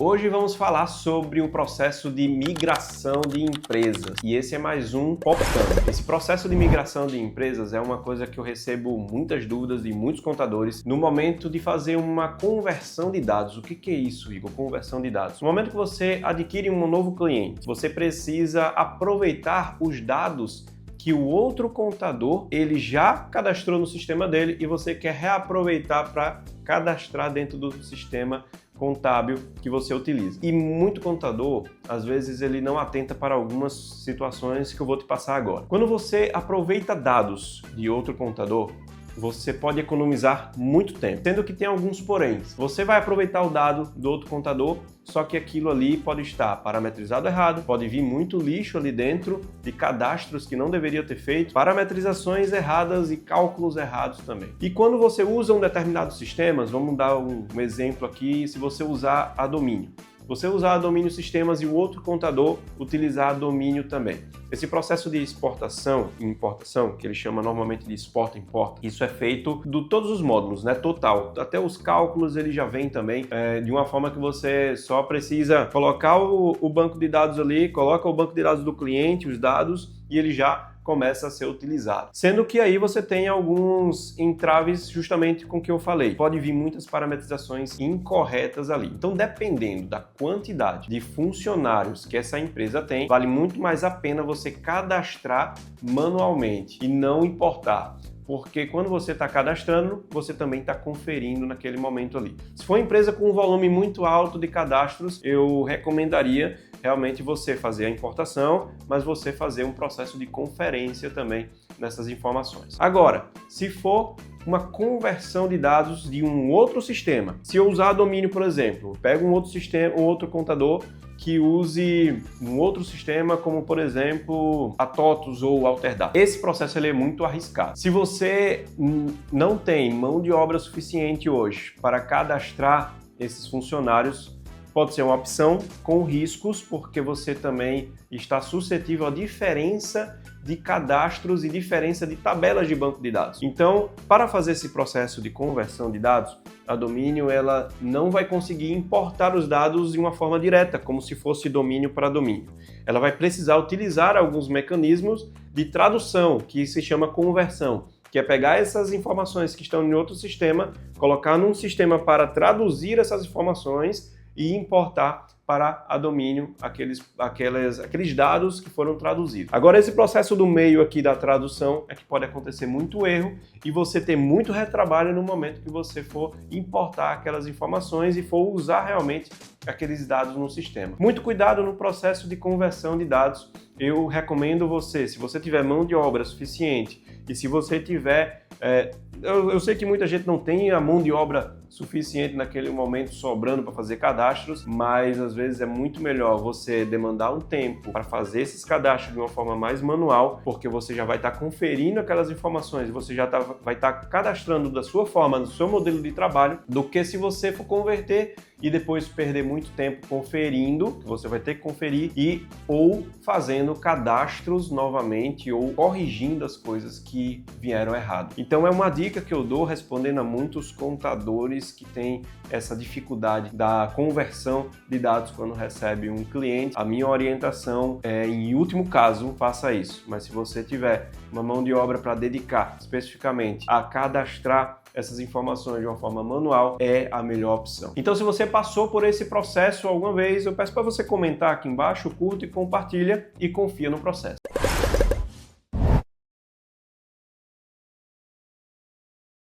Hoje vamos falar sobre o processo de migração de empresas e esse é mais um Popcam. Esse processo de migração de empresas é uma coisa que eu recebo muitas dúvidas de muitos contadores no momento de fazer uma conversão de dados. O que é isso, Igor? Conversão de dados. No momento que você adquire um novo cliente, você precisa aproveitar os dados que o outro contador ele já cadastrou no sistema dele e você quer reaproveitar para cadastrar dentro do sistema contábil que você utiliza. E muito contador, às vezes, ele não atenta para algumas situações que eu vou te passar agora. Quando você aproveita dados de outro contador, você pode economizar muito tempo, sendo que tem alguns poréns. Você vai aproveitar o dado do outro contador, só que aquilo ali pode estar parametrizado errado, pode vir muito lixo ali dentro de cadastros que não deveria ter feito, parametrizações erradas e cálculos errados também. E quando você usa um determinado sistema, vamos dar um exemplo aqui, se você usar a domínio. Você usar a domínio sistemas e o outro contador utilizar a domínio também. Esse processo de exportação e importação, que ele chama normalmente de exporta-importa, isso é feito de todos os módulos, né? Total. Até os cálculos ele já vem também de uma forma que você só precisa colocar o banco de dados ali, coloca o banco de dados do cliente, os dados, e ele já começa a ser utilizado. Sendo que aí você tem alguns entraves justamente com o que eu falei. Pode vir muitas parametrizações incorretas ali. Então, dependendo da quantidade de funcionários que essa empresa tem, vale muito mais a pena você cadastrar manualmente e não importar. Porque quando você está cadastrando, você também está conferindo naquele momento ali. Se for uma empresa com um volume muito alto de cadastros, eu recomendaria realmente você fazer a importação, mas você fazer um processo de conferência também nessas informações. Agora, se for uma conversão de dados de um outro sistema, se eu usar domínio, por exemplo, pego um outro sistema, um outro contador que use um outro sistema, como por exemplo a TOTUS ou Alterdata. Esse processo ele é muito arriscado. Se você não tem mão de obra suficiente hoje para cadastrar esses funcionários, pode ser uma opção com riscos, porque você também está suscetível à diferença de cadastros e diferença de tabelas de banco de dados. Então, para fazer esse processo de conversão de dados, a domínio ela não vai conseguir importar os dados de uma forma direta, como se fosse domínio para domínio. Ela vai precisar utilizar alguns mecanismos de tradução, que se chama conversão, que é pegar essas informações que estão em outro sistema, colocar num sistema para traduzir essas informações e importar para a domínio aqueles dados que foram traduzidos. Agora, esse processo do meio aqui da tradução é que pode acontecer muito erro e você ter muito retrabalho no momento que você for importar aquelas informações e for usar realmente aqueles dados no sistema. Muito cuidado no processo de conversão de dados. Eu recomendo você, se você tiver mão de obra suficiente e se você tiver... Eu sei que muita gente não tem a mão de obra suficiente naquele momento sobrando para fazer cadastros, mas às vezes é muito melhor você demandar um tempo para fazer esses cadastros de uma forma mais manual, porque você já vai estar conferindo aquelas informações, você já vai estar cadastrando da sua forma, no seu modelo de trabalho, do que se você for converter e depois perder muito tempo conferindo, você vai ter que conferir ou fazendo cadastros novamente ou corrigindo as coisas que vieram errado. Então é uma dica que eu dou respondendo a muitos contadores que têm essa dificuldade da conversão de dados quando recebe um cliente. A minha orientação é, em último caso, faça isso. Mas se você tiver uma mão de obra para dedicar especificamente a cadastrar essas informações de uma forma manual, é a melhor opção. Então, se você passou por esse processo alguma vez, eu peço para você comentar aqui embaixo, curta e compartilha e confia no processo.